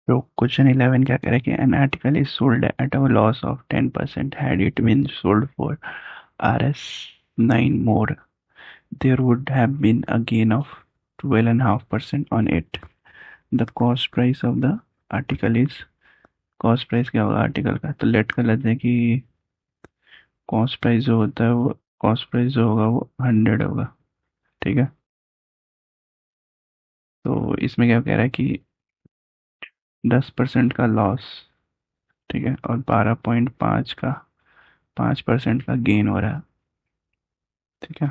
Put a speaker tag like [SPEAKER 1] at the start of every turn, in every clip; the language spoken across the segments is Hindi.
[SPEAKER 1] तो क्वेश्चन 11 क्या कह रहा है कि an article is sold at a loss of 10% had it been sold for RS 9 more there would have been a gain of 12.5% on it. The cost price of the article is cost price क्या होगा आर्टिकल का, तो लेट कर लेते हैं कि कॉस्ट प्राइस जो होता है वो कॉस्ट प्राइस जो होगा वो 100 होगा। ठीक है, तो इसमें क्या कह रहा है कि 10% का लॉस, ठीक है, और 12.5 का 5% का गेन हो रहा है। ठीक है,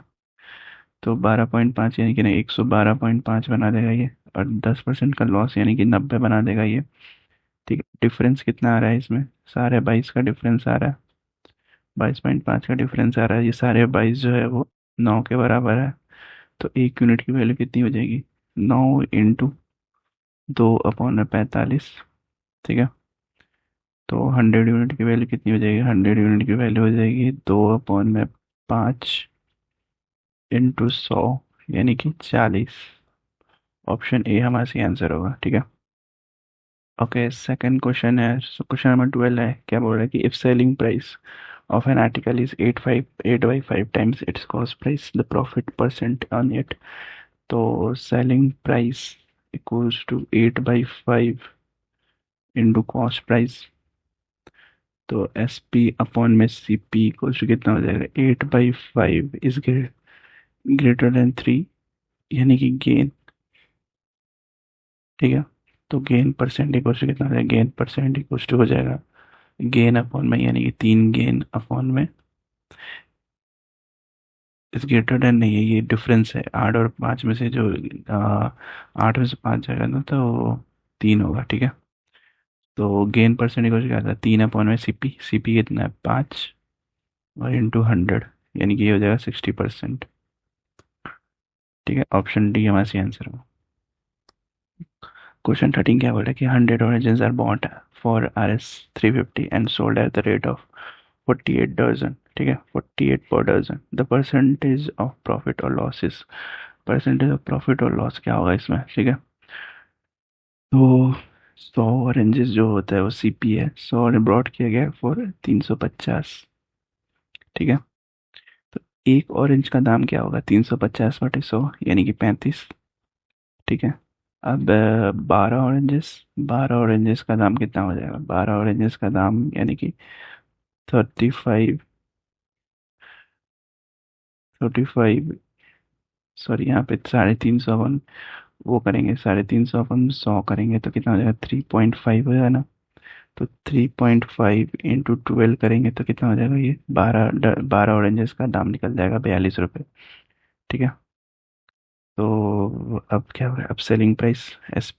[SPEAKER 1] तो 12.5 यानी कि नहीं 112.5 बना देगा ये, और 10% का लॉस यानी कि 90 बना देगा ये। ठीक है, डिफरेंस कितना आ रहा है इसमें, सारे 22 का डिफरेंस आ रहा है, 22.5 का डिफरेंस आ रहा है। ये सारे 22 जो है वो 9 के बराबर है। तो एक यूनिट की वैल्यू कितनी हो जाएगी, 9 इंटू 2/45। ठीक है, तो 100 यूनिट की वैल्यू कितनी हो जाएगी, 100 यूनिट की वैल्यू हो जाएगी 2/5 इंटू 100 यानी कि 40। ऑप्शन ए हमारा सही आंसर होगा। ठीक है, ओके, सेकंड क्वेश्चन है, क्वेश्चन नंबर 12 है, क्या बोल रहा है कि if selling price of an article is 8 by 5 times its cost price the profit percent on it. तो selling price equals to 8/5 into cost price, तो एस पी अपॉन में सी पी इक्वल्स टू कितना हो जाएगा, 8/5 इज ग्रेटर देन 3 यानी कि गेन। ठीक है, तो गेन परसेंट इक्वल्स टू कितना हो जाएगा, गेन परसेंट इक्वल्स टू हो जाएगा गेन अपॉन में यानी कि 3 गेन अपॉन में इस ग्रेटर देन नहीं है, ये डिफरेंस है 8 और 5 में से जो 8 में से 5 जाएगा ना तो 3 होगा। ठीक है, तो गेन परसेंट इक्वल क्या था, 3/में सी पी कितना है 5 और इंटू 100 यानी कि ये हो जाएगा 60%। ठीक है, ऑप्शन डी हमारा सी आंसर होगा। क्वेश्चन 13 क्या बोल रहा है कि 100 oranges are bought for RS 350 and sold at the rate of 48 dozen. ठीक है, 48 per dozen, the percentage of profit और लॉसेस, परसेंटेज ऑफ प्रॉफिट और लॉस क्या होगा इसमें। ठीक है, तो 100 ऑरेंजेस जो होता है वो सीपी है, 100 ब्रॉड किया गया फॉर 350। ठीक है, तो एक ऑरेंज का दाम क्या होगा, 350/100 यानी कि 35। ठीक है, अब 12 ऑरेंजेस का दाम कितना हो जाएगा, 12 ऑरेंजेस का दाम यानी कि 35, 35, सॉरी यहाँ पे 350 अपन वो करेंगे, 350 अपन 100 करेंगे तो कितना हो जाएगा, 3.5 हो जाएगा ना। तो 3.5 इंटू 12 करेंगे तो कितना हो जाएगा, ये 12 ऑरेंजेस का दाम निकल जाएगा 42 रुपये। ठीक है, तो अब क्या हो रहा है, अब selling price S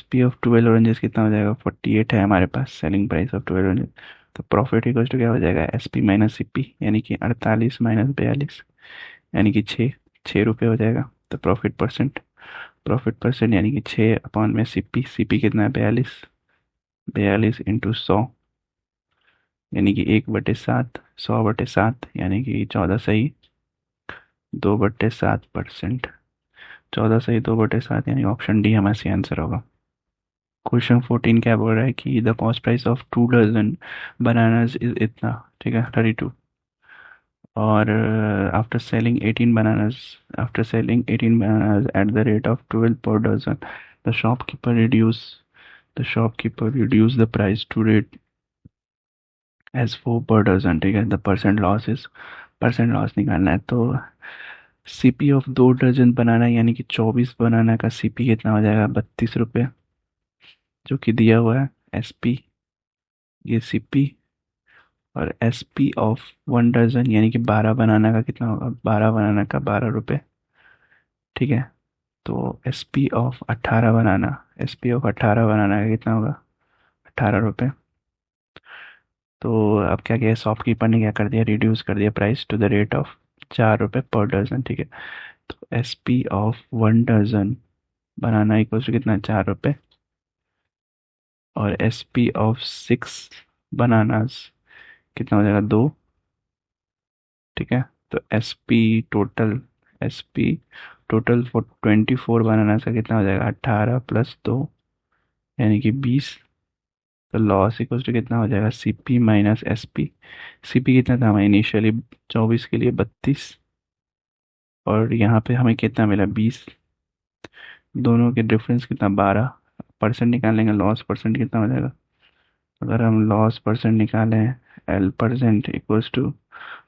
[SPEAKER 1] P of 12 oranges कितना हो जाएगा, 48 है हमारे पास सेलिंग प्राइस ऑफ 12 ऑरेंजेस। तो प्रॉफिट इक्वल टू क्या हो जाएगा, SP माइनस सीपी यानी कि 48 - 42 यानी कि 6 रुपये हो जाएगा। तो प्रॉफिट परसेंट यानी कि 6/में सीपी कितना है 42, 42 इंटू 100 यानी कि 1/7, 100/7 यानी कि 14 सही 2/7%, 14 सही 2/7 यानी ऑप्शन डी हमारा सही आंसर होगा। क्वेश्चन 14 क्या बोल रहा है कि the cost price of 2 dozen bananas is इतना। ठीक है, 32, और after selling 18 bananas at the rate of 12 per dozen, the shopkeeper reduce the price to rate as 4 per dozen. ठीक है, द परसेंट लॉस निकालना है। तो सीपी ऑफ 2 डजन बनाना यानी कि 24 बनाना का सीपी कितना हो जाएगा, 32 रुपये, जो कि दिया हुआ है एसपी, ये सीपी, और एसपी ऑफ 1 डजन यानी कि 12 बनाना का कितना होगा, 12 बनाना का 12 रुपये। ठीक है, तो एसपी ऑफ 18 बनाना का कितना होगा, 18 रुपये। तो अब क्या किया, शॉपकीपर ने क्या कर दिया, रिड्यूस कर दिया price to the rate of 4 रुपये पर डजन। ठीक है, तो SP of 1 dozen banana equal to कितना, 4 रुपये, और एसपी ऑफ 6 बनानास कितना हो जाएगा, 2। ठीक है, तो एसपी टोटल फॉर 24 बनानास का कितना हो जाएगा, 18 + 2 यानी कि 20। तो लॉस इक्वल टू कितना हो जाएगा, C P minus S P. C P कितना था हमें इनिशियली, 24 के लिए 32, और यहाँ पे हमें कितना मिला 20। दोनों के डिफरेंस कितना 12। परसेंट निकालेंगे, लॉस परसेंट कितना हो जाएगा। अगर हम लॉस परसेंट निकालें, L percent equals to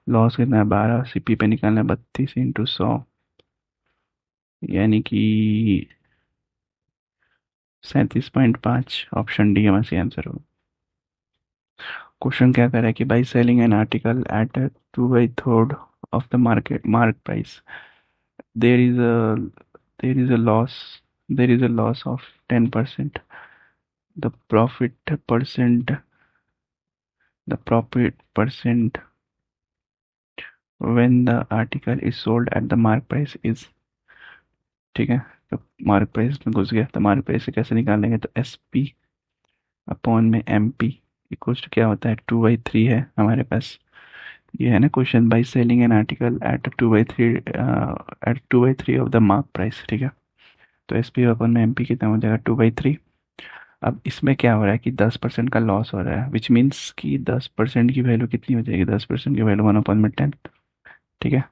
[SPEAKER 1] loss कितना है 12, सी पी पे निकालना है 32 इंटू 100, यानी कि 37.5। ऑप्शन डी हमारा सही आंसर होगा। क्वेश्चन क्या कर रहा है कि by selling an article at 2/3 of the mark price, there is a there is a loss there is a loss of 10%. The profit percent the profit percent when the article is sold at the mark price is। ठीक है, तो मार्क प्राइस में घुस गया, तो मार्क प्राइस से कैसे निकालेंगे, तो एस पी अपॉन में एम पी इक्वल्स टू क्या होता है, 2/3 है हमारे पास। ये है ना question, by selling an article at 2/3 of the mark price. ठीक है, तो एस पी अपन में एम पी कितना हो जाएगा 2/3। अब इसमें क्या हो रहा है कि 10% का लॉस हो रहा है, विच मीन्स कि 10% की वैल्यू कितनी हो जाएगी, 10% की वैल्यू 1/10। ठीक है,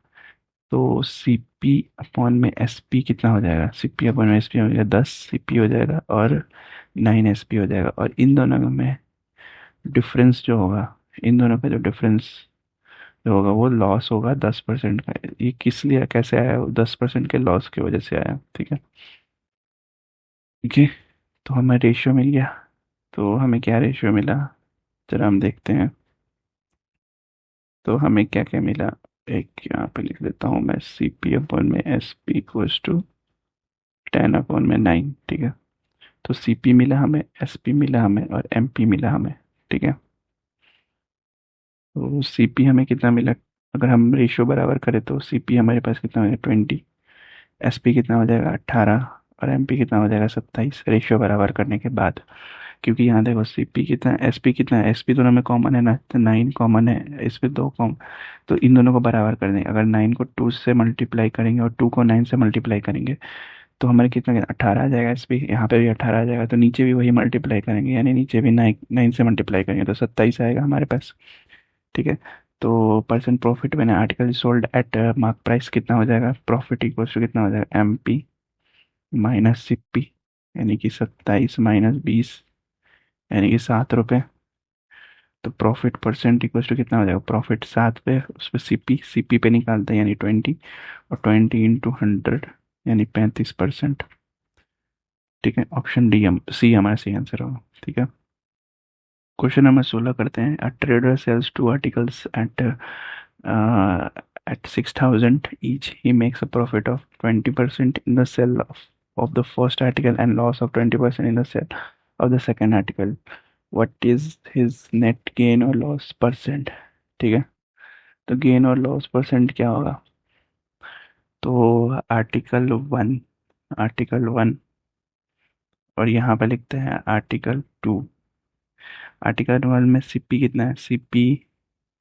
[SPEAKER 1] तो सी पी अपॉन में एस पी कितना हो जाएगा, सी पी अपॉन में एस पी हो जाएगा 10 सी पी हो जाएगा और 9 एस पी हो जाएगा। और इन दोनों में डिफरेंस जो होगा, इन दोनों का जो डिफरेंस जो होगा वो लॉस होगा 10% का। ये किस लिए कैसे आया, 10% के लॉस की वजह से आया। ठीक है, ठीक है, तो हमें रेशियो मिल गया। तो हमें क्या रेशियो मिला, जरा हम देखते हैं। तो हमें क्या क्या मिला, एक यहाँ पे लिख देता हूँ मैं, सी पी अपॉन में एस पी इक्वल्स टू 10/9। ठीक है, तो सी पी मिला हमें, एस पी मिला हमें और एम पी मिला हमें। ठीक है, तो सी पी हमें कितना मिला, अगर हम रेशियो बराबर करें तो सी पी हमारे पास कितना हो जाएगा 20, एस पी कितना हो जाएगा 18 और एम पी कितना हो जाएगा 27 रेशियो बराबर करने के बाद। क्योंकि यहाँ देखो सी पी कितना है, एस पी कितना है, एस पी दोनों में कॉमन है ना, तो 9 कॉमन है, इस पे 2 कॉमन। तो इन दोनों को बराबर कर देंगे, अगर 9 को 2 से मल्टीप्लाई करेंगे और 2 को 9 से मल्टीप्लाई करेंगे तो हमारे कितना 18 आ जाएगा। एस पी यहाँ पे भी 18 आ जाएगा, तो नीचे भी वही मल्टीप्लाई करेंगे, यानी नीचे भी 9 से मल्टीप्लाई करेंगे तो 27 आएगा हमारे पास। ठीक है, तो परसेंट प्रॉफिट मैंने article sold at mark price कितना हो जाएगा, प्रॉफिट इक्वल्स टू कितना हो जाएगा M P minus C P, यानी कि 27 - 20 यानी कि 7 रुपये। तो प्रॉफिट परसेंट इक्वल्स टू कितना हो जाएगा, प्रॉफिट 7 पे, उस पर सी पी पे निकालते हैं यानी 20, और 20 इंटू 100 यानी 35%। ठीक है, ऑप्शन डी हम सी हमारा सही आंसर होगा। ठीक है, क्वेश्चन नंबर 16 करते हैं। A trader sells 2 articles at 6,000 each. He makes a profit of 20% in the sale of the first article and loss of 20% in the sale of the second article. What is his net gain or loss percent? ठीक है, तो गेन और लॉस परसेंट क्या होगा, तो आर्टिकल 1, आर्टिकल 1, और यहाँ पे लिखते हैं आर्टिकल 2। आर्टिकल 1 में सीपी कितना है, सीपी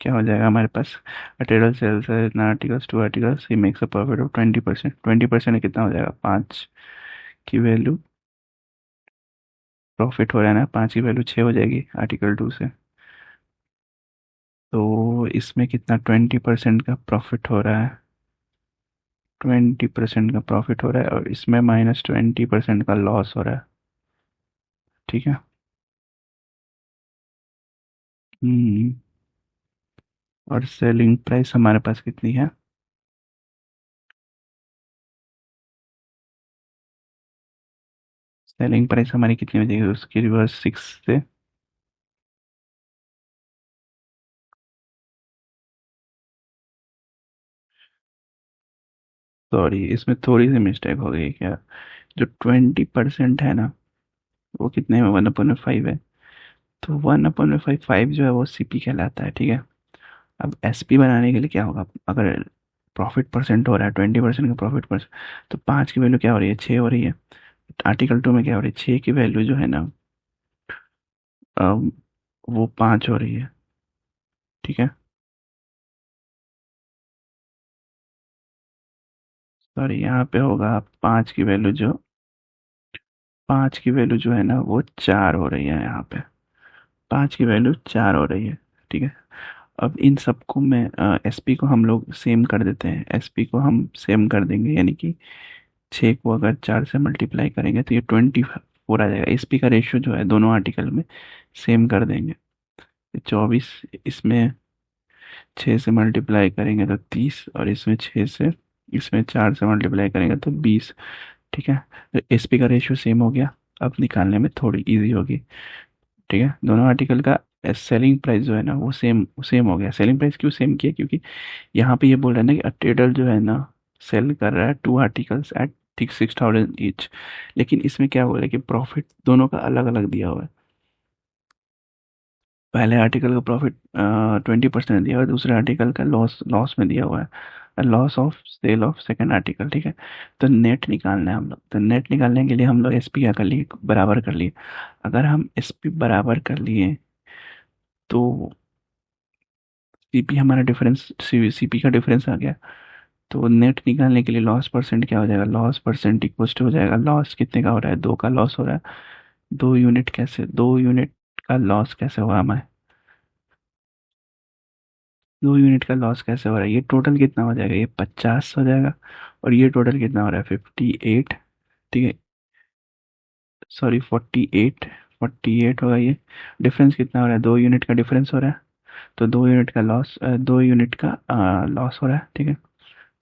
[SPEAKER 1] क्या हो जाएगा हमारे पास, अटेरल सेल्स है इतना articles, 2 articles, he makes a profit of 20%। 20% कितना हो जाएगा 5 की वैल्यू, प्रॉफिट हो रहा है ना, 5 की वैल्यू 6 हो जाएगी आर्टिकल 2 से। तो इसमें कितना 20% का प्रॉफिट हो रहा है, 20% का प्रॉफिट हो रहा है, और इसमें -20% का लॉस हो रहा है। ठीक है, हम्म, और सेलिंग प्राइस हमारे पास कितनी है, सेलिंग प्राइस हमारी कितनी हो जाएगी, उसकी रिवर्स 6 से। सॉरी, इसमें थोड़ी सी मिस्टेक हो गई क्या, जो 20% है ना वो कितने में 1/5 है, तो 1/5 5 जो है वो सीपी कहलाता है। ठीक है, अब एसपी बनाने के लिए क्या होगा, अगर प्रॉफिट परसेंट हो रहा है 20% का प्रॉफिट परसेंट, तो 5 की वैल्यू क्या हो रही है 6 हो रही है। आर्टिकल 2 में क्या हो रही है, 6 की वैल्यू जो है ना अम, वो 5 हो रही है। ठीक है, सॉरी यहाँ पे होगा 5 की वैल्यू जो 5 की वैल्यू जो है ना वो 4 हो रही है यहाँ पे। 5 की वैल्यू 4 हो रही है। ठीक है। अब इन सबको मैं एसपी को हम लोग सेम कर देते हैं। एसपी को हम सेम कर देंगे, यानी कि 6 को अगर 4 से मल्टीप्लाई करेंगे तो ये 24 आ जाएगा। एसपी का रेशियो जो है दोनों आर्टिकल में सेम कर देंगे। 24, इसमें 6 से मल्टीप्लाई करेंगे तो 30, और इसमें 4 से मल्टीप्लाई करेंगे तो 20। ठीक है। तो एसपी का रेशियो सेम हो गया। अब निकालने में थोड़ी इजी होगी। ठीक है। दोनों आर्टिकल का सेलिंग प्राइस जो है ना वो सेम सेम हो गया। सेलिंग प्राइस क्यों सेम किया? क्योंकि यहाँ पे ये बोल रहा है ना कि ट्रेडर जो है ना सेल कर रहा है 2 आर्टिकल्स एट 6,000 ईच। लेकिन इसमें क्या बोला है कि प्रॉफिट दोनों का अलग अलग दिया हुआ है। पहले आर्टिकल का प्रॉफिट 20% दिया हुआ है, दूसरे आर्टिकल का लॉस लॉस में दिया हुआ है, loss of sale of second article. ठीक है। तो नेट निकालना है हम लोग। तो नेट निकालने के लिए हम लोग एसपी क्या कर लिए, बराबर कर लिए। अगर हम एसपी बराबर कर लिए तो सीपी हमारा डिफरेंस, सीपी का डिफरेंस आ गया। तो नेट निकालने के लिए लॉस परसेंट क्या हो जाएगा, लॉस परसेंट इक्वल टू हो जाएगा, लॉस कितने का हो रहा है, 2 का लॉस हो रहा है। 2 यूनिट कैसे, 2 यूनिट का लॉस कैसे हुआ हमें, 2 यूनिट का लॉस कैसे हो रहा है, ये टोटल कितना हो जाएगा, ये 50 हो जाएगा। और ये टोटल कितना हो रहा है, 58। ठीक है। सॉरी 48, 48 होगा ये। डिफरेंस कितना हो रहा है, 2 यूनिट का डिफरेंस हो रहा है। तो 2 यूनिट का लॉस, 2 यूनिट का लॉस हो रहा है। ठीक है।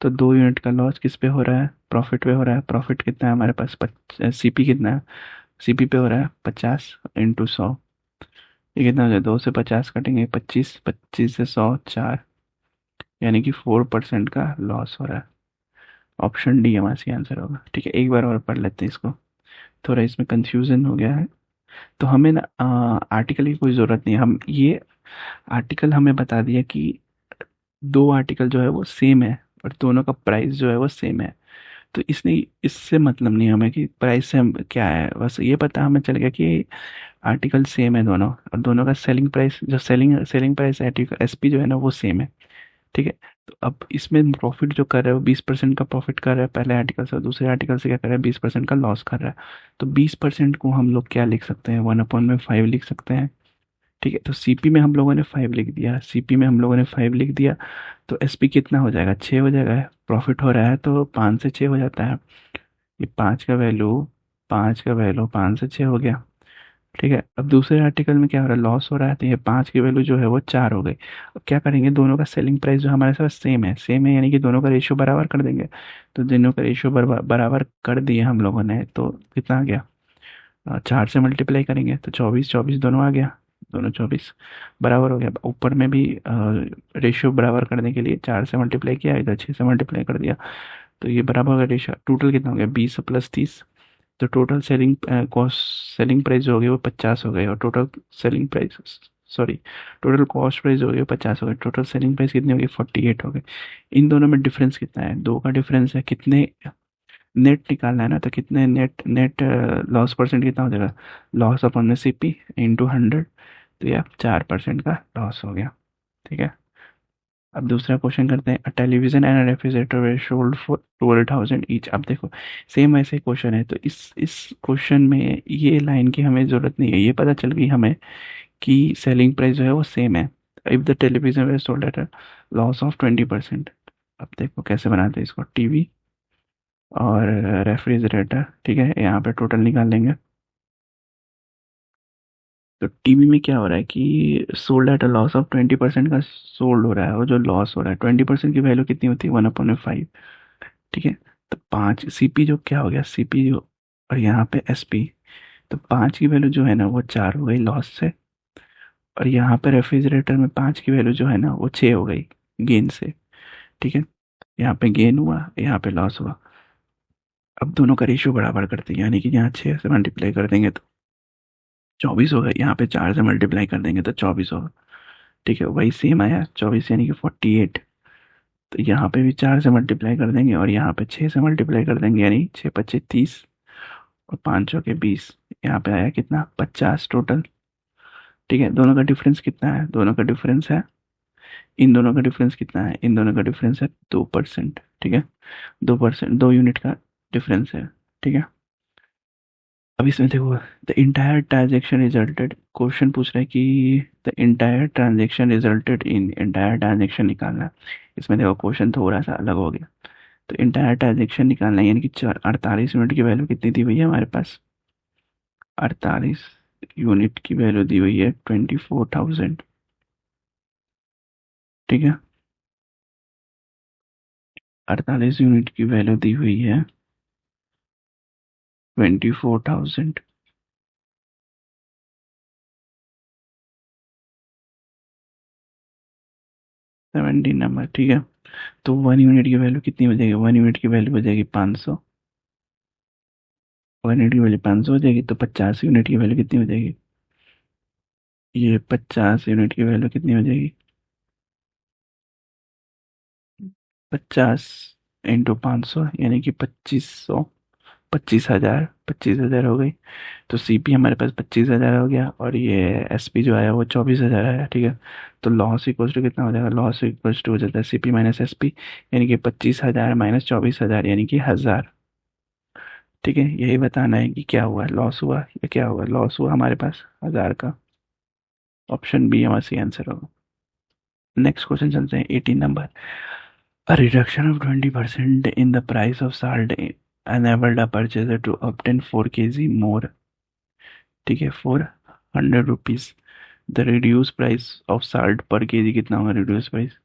[SPEAKER 1] तो 2 यूनिट का लॉस किस पे हो रहा है, प्रॉफिट पे हो रहा है। प्रॉफिट कितना है हमारे पास, सीपी कितना है, सीपी पे हो रहा है 50 × 100। ये कितना हो जाए, 2 से 50 कटेंगे 25, 25 से 100 4, यानी कि 4% का लॉस हो रहा है। ऑप्शन डी हमारा सही आंसर होगा। ठीक है। एक बार और पढ़ लेते हैं इसको, थोड़ा इसमें कंफ्यूजन हो गया है। तो हमें ना आर्टिकल की कोई ज़रूरत नहीं है। हम ये आर्टिकल हमें बता दिया कि 2 आर्टिकल जो है वो सेम है और दोनों का प्राइस जो है वो सेम है। तो इसने इससे मतलब नहीं हमें कि प्राइस से हम क्या है, बस ये पता हमें चल गया कि आर्टिकल सेम है दोनों, और दोनों का सेलिंग प्राइस जो selling selling price article SP जो है ना वो सेम है। ठीक है। तो अब इसमें प्रॉफिट जो कर रहा है वो 20% का प्रॉफिट कर रहा है पहले आर्टिकल से, और दूसरे आर्टिकल से क्या कर रहा है, 20% का लॉस कर रहा है। तो 20% को हम लोग क्या लिख सकते हैं, 1/5 लिख सकते हैं। ठीक है। तो सीपी में हम लोगों ने 5 लिख दिया, सीपी में हम लोगों ने 5 लिख दिया। तो एसपी कितना हो जाएगा, 6 हो जाएगा। प्रॉफिट हो रहा है तो 5 से 6 हो जाता है। ये 5 का वैल्यू 5 से 6 हो गया। ठीक है। अब दूसरे आर्टिकल में क्या हो रहा है, लॉस हो रहा है, तो ये 5 की वैल्यू जो है वो 4 हो गई। अब क्या करेंगे, दोनों का सेलिंग प्राइस जो हमारे साथ सेम है यानी कि दोनों का रेशियो बराबर कर देंगे। तो दोनों का रेशियो बराबर कर दिए हम लोगों ने, तो कितना आ गया, 4 से मल्टीप्लाई करेंगे तो 24, 24 दोनों आ गया। दोनों 24 बराबर हो गया। ऊपर में भी रेशियो बराबर करने के लिए 4 से मल्टीप्लाई किया, इधर 6 से मल्टीप्लाई कर दिया। तो ये बराबर हो गया रेशियो। टोटल कितना हो गया, 20 + 30। तो total selling cost, selling price जो हो गई वो 50 हो गई, और total selling price, sorry, total cost price हो गई वो 50 हो गई। टोटल सेलिंग प्राइस कितनी हो गई, 48 हो गई। इन दोनों में डिफरेंस कितना है, 2 का डिफरेंस है। कितने नेट निकालना है ना, तो कितने नेट नेट लॉस परसेंट कितना हो जाएगा, लॉस अपॉन में सीपी इंटू 100। तो ये 4% का लॉस हो गया। ठीक है। अब दूसरा क्वेश्चन करते हैं। Television and refrigerator way sold for 12,000 each. अब देखो सेम ऐसे क्वेश्चन है, तो इस क्वेश्चन में ये लाइन की हमें ज़रूरत नहीं है। ये पता चल गई हमें कि सेलिंग प्राइस जो है वो सेम है। If the television way sold at loss of 20%। अब देखो कैसे बनाते हैं इसको, टीवी और रेफ्रिजरेटर। ठीक है। यहाँ पे टोटल निकाल लेंगे। तो टीवी में क्या हो रहा है कि sold at a loss of 20% का सोल्ड हो रहा है, और जो लॉस हो रहा है 20% की वैल्यू कितनी होती है, 1/5। ठीक है। तो 5 सीपी जो क्या हो गया, सीपी जो, और यहाँ पे एसपी। तो 5 की वैल्यू जो है ना वो 4 हो गई लॉस से, और यहाँ पे रेफ्रिजरेटर में 5 की वैल्यू जो है ना वो 6 हो गई गेन से। ठीक है। यहाँ पे गेन हुआ, यहाँ पे लॉस हुआ। अब दोनों का रेशियो बराबर करते हैं, यानी कि यहाँ 6 से मल्टीप्लाई कर देंगे तो 24 होगा, यहाँ पे 4 से मल्टीप्लाई कर देंगे तो 24 होगा। ठीक है। वही सेम आया 24 यानी कि 48। तो यहाँ पे भी 4 से मल्टीप्लाई कर देंगे, और यहाँ पे 6 से मल्टीप्लाई कर देंगे, यानी 6 × 25 = 30, और 5 चौके 20। यहाँ पे आया कितना, 50 टोटल। ठीक है। दोनों का डिफरेंस कितना है, दोनों का डिफरेंस है, इन दोनों का डिफरेंस कितना है, इन दोनों का डिफरेंस है 2%। ठीक है। 2%, 2 यूनिट का डिफरेंस है। ठीक है। अब इसमें देखो, the entire transaction resulted, question पूछ रहा है कि the entire transaction resulted in, entire transaction निकालना है। इसमें देखो क्वेश्चन थोड़ा सा अलग हो गया। तो इंटायर ट्रांजेक्शन निकालना है, यानी कि 48 यूनिट की वैल्यू कितनी दी हुई है हमारे पास? 48 यूनिट की वैल्यू दी हुई है 24,000। ठीक है, 48 यूनिट की वैल्यू दी हुई है 24,000। 17 नंबर, ठीक है। तो 1 यूनिट की वैल्यू कितनी हो जाएगी? 1 यूनिट की वैल्यू हो जाएगी 500। 1 यूनिट की वैल्यू 500 हो जाएगी, तो 50 यूनिट की वैल्यू कितनी हो जाएगी? ये 50 यूनिट की वैल्यू कितनी हो जाएगी? 50 × 500 यानी कि 2500, 25,000, 25,000 हो गई। तो सीपी हमारे पास 25,000 हो गया, और ये एसपी जो आया वो 24,000 आया, ठीक है। तो लॉस इक्वल्स टू कितना हो जाएगा? लॉस इक्वल्स टू हो जाता है सीपी माइनस एसपी, यानी कि 25,000 माइनस 24,000 यानी कि 1,000। ठीक है, यही बताना है कि क्या हुआ, लॉस हुआ या क्या हुआ। लॉस हुआ हमारे पास 1,000 का। ऑप्शन बी हमारा सही आंसर होगा। नेक्स्ट क्वेश्चन चलते हैं, 18 number. A reduction of 20% in the price of salt enabled a purchaser to obtain 4 kg more, ठीक है, 400 rupees. The reduce price of salt पर केजी कितना होगा? Reduce price.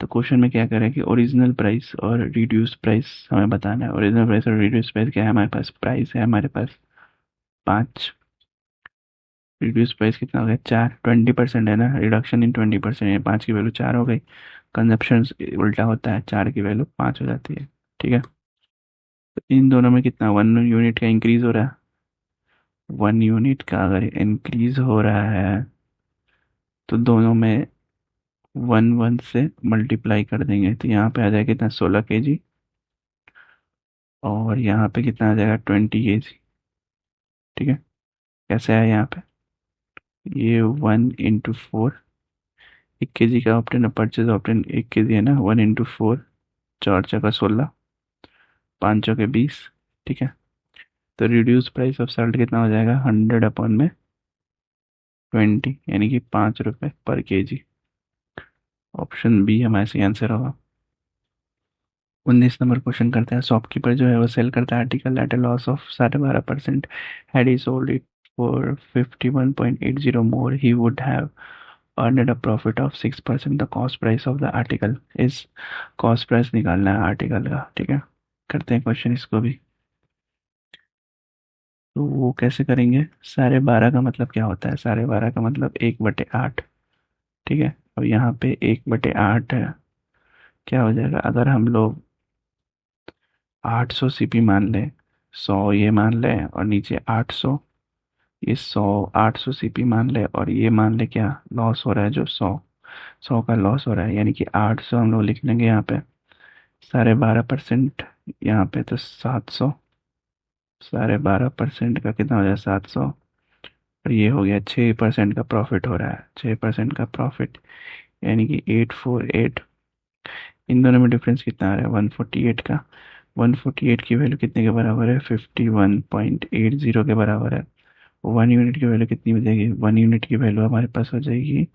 [SPEAKER 1] तो क्वेश्चन में क्या करें कि ओरिजिनल प्राइस और रिड्यूस प्राइस हमें बताना है। ओरिजिनल प्राइस और रिड्यूस प्राइस क्या है हमारे पास? प्राइस है हमारे पास 5, रिड्यूस प्राइस कितना हो गया? 4। 20% है ना, रिडक्शन इन 20%, ये 5 की वैल्यू 4 हो गई। कंजप्शन उल्टा होता है, 4 की वैल्यू 5 हो जाती है, ठीक है। तो इन दोनों में कितना 1 यूनिट का इंक्रीज हो रहा है? 1 यूनिट का अगर इंक्रीज हो रहा है तो दोनों में 1 1 से मल्टीप्लाई कर देंगे, तो यहाँ पे आ जाएगा कितना? 16 kg। और यहाँ पे कितना आ जाएगा? 20 kg, ठीक है। कैसे है यहाँ पे? ये 1 × 4, 1 kg का ऑप्टेन परचेज ऑप्टेन 1 kg है ना, 1 × 4, 4 × 16, 5 × 20, ठीक है। तो रिड्यूस प्राइस ऑफ साल्ट कितना हो जाएगा? 100/20, यानी कि 5 रुपये पर kg। ऑप्शन बी हमारे सही आंसर होगा। 19 नंबर क्वेश्चन करते हैं। शॉपकीपर जो है वो सेल करता है article at a loss of 12% had he sold it for 51.80 more he would have earned a profit of 6%। The cost price of the article is, cost price निकालना है आर्टिकल का, ठीक है। करते हैं क्वेश्चन इसको भी। तो वो कैसे करेंगे? 12.5 का मतलब क्या होता है? 12.5 का मतलब 1/8, ठीक है। अब यहाँ पे 1/8 है, क्या हो जाएगा अगर हम लोग 800 सीपी मान लें, 100 ये मान लें और नीचे 800, ये 100, 800 सीपी मान ले, और ये मान ले क्या लॉस हो रहा है? जो 100 का लॉस हो रहा है, यानी कि 800 हम लोग लिख लेंगे यहाँ पे। 12.5% यहाँ पे तो 700, 12.5% का कितना हो जाए? 700। और ये हो गया 6% का प्रॉफिट हो रहा है, 6% का प्रॉफिट, यानी कि 848। इन दोनों में डिफरेंस कितना आ रहा है? 148 का। 148 की वैल्यू कितने के बराबर है? 51.80 के बराबर है। 1 यूनिट की वैल्यू कितनी हो जाएगी? 1 यूनिट की वैल्यू हमारे पास हो जाएगी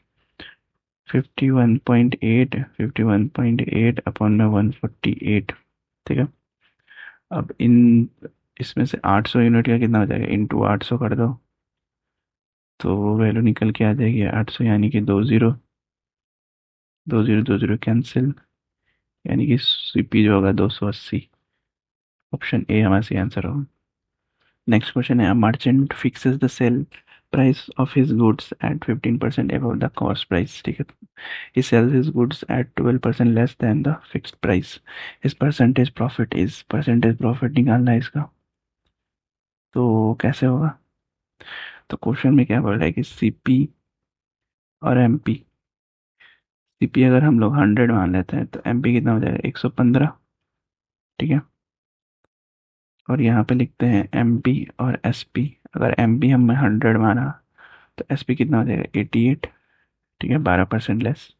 [SPEAKER 1] 51.8, 51.8 अपॉन में 148, ठीक है। अब इन, इसमें से 800 यूनिट का कितना हो जाएगा? इंटू 800 कर दो, तो वो वैल्यू निकल के आ जाएगी 800, यानी कि 20, 20 कैंसिल, यानी कि सीपी जो होगा 280। ऑप्शन ए हमारा सही आंसर होगा। नेक्स्ट क्वेश्चन है, merchant fixes the sale price of his goods at 15% above the cost price, ठीक है। He sells his goods at 12% less than the fixed price. His percentage profit is, percentage profit निकालना है इसका। तो कैसे होगा? तो क्वेश्चन में क्या बोल रहा है कि सीपी और एमपी, सीपी अगर हम लोग 100 मान लेते हैं तो एमपी कितना हो जाएगा? 115, ठीक है। और यहाँ पे लिखते हैं एमपी और एसपी। अगर एमपी हमने 100 माना तो एसपी कितना हो जाएगा? 88, ठीक है, 12% लेस।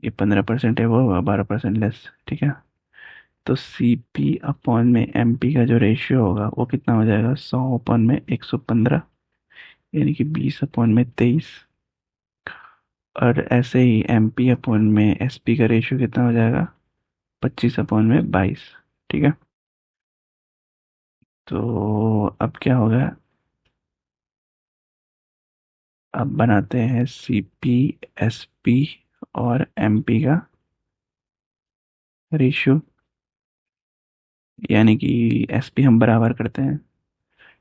[SPEAKER 1] ये 15% है, वो 12% लेस, ठीक है। तो सी पी अपॉन में एम पी का जो रेशियो होगा वो कितना हो जाएगा, 100/115, यानी कि 20/23। और ऐसे ही एम पी अपॉन में एस पी का रेशियो कितना हो जाएगा, 25/22। ठीक है, तो अब क्या होगा, अब बनाते हैं सी पी, एस पी और एम पी का रेशियो, यानी कि एस पी हम बराबर करते हैं,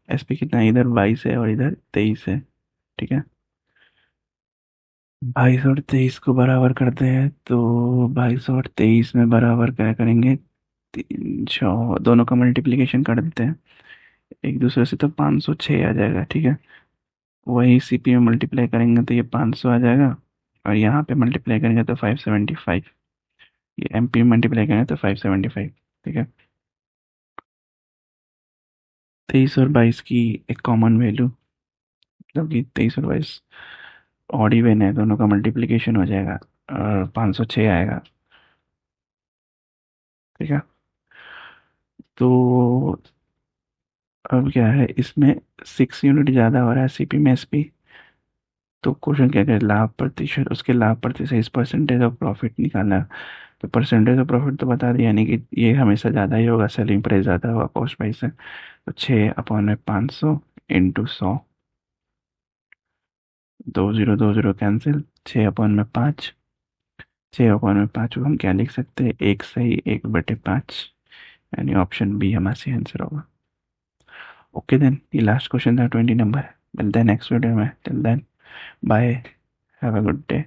[SPEAKER 1] एस पी कितना है, इधर 22 है और इधर 23 है। ठीक है, 22 और 23 को बराबर करते हैं, तो 22 और 23 में बराबर क्या करेंगे, 3 दोनों का मल्टीप्लिकेशन कर देते हैं एक दूसरे से, तो 506 आ जाएगा। ठीक है, वही सी पी में मल्टीप्लाई करेंगे तो ये 500 आ जाएगा, और यहाँ पे मल्टीप्लाई करेंगे तो 575, ये एम पी में मल्टीप्लाई करेंगे तो 575। ठीक है, 23 और 22 की एक कॉमन वैल्यू, मतलब कि 23 और 22 ऑड इवन है, दोनों का मल्टीप्लिकेशन हो जाएगा और 506 आएगा। ठीक है, तो अब क्या है, इसमें 6 यूनिट ज़्यादा हो रहा है सीपी में एसपी, तो क्वेश्चन क्या करे, लाभ प्रतिशत, उसके लाभ प्रतिशत इस परसेंटेज ऑफ प्रॉफिट निकालना है। तो परसेंटेज ऑफ प्रॉफिट तो बता दिया, यानी कि ये हमेशा ज़्यादा ही होगा, सेलिंग प्राइस ज़्यादा होगा कॉस्ट प्राइस से। तो 6/500 इंटू 100, 2020 कैंसिल, 6/5, 6/5 को हम क्या लिख सकते हैं, एक सही 1/5, यानी ऑप्शन बी हमारा सही आंसर होगा। ओके देन, ये लास्ट क्वेश्चन था 20 नंबर। मिलते हैं नेक्स्ट वीडियो में, till then bye, have a good day.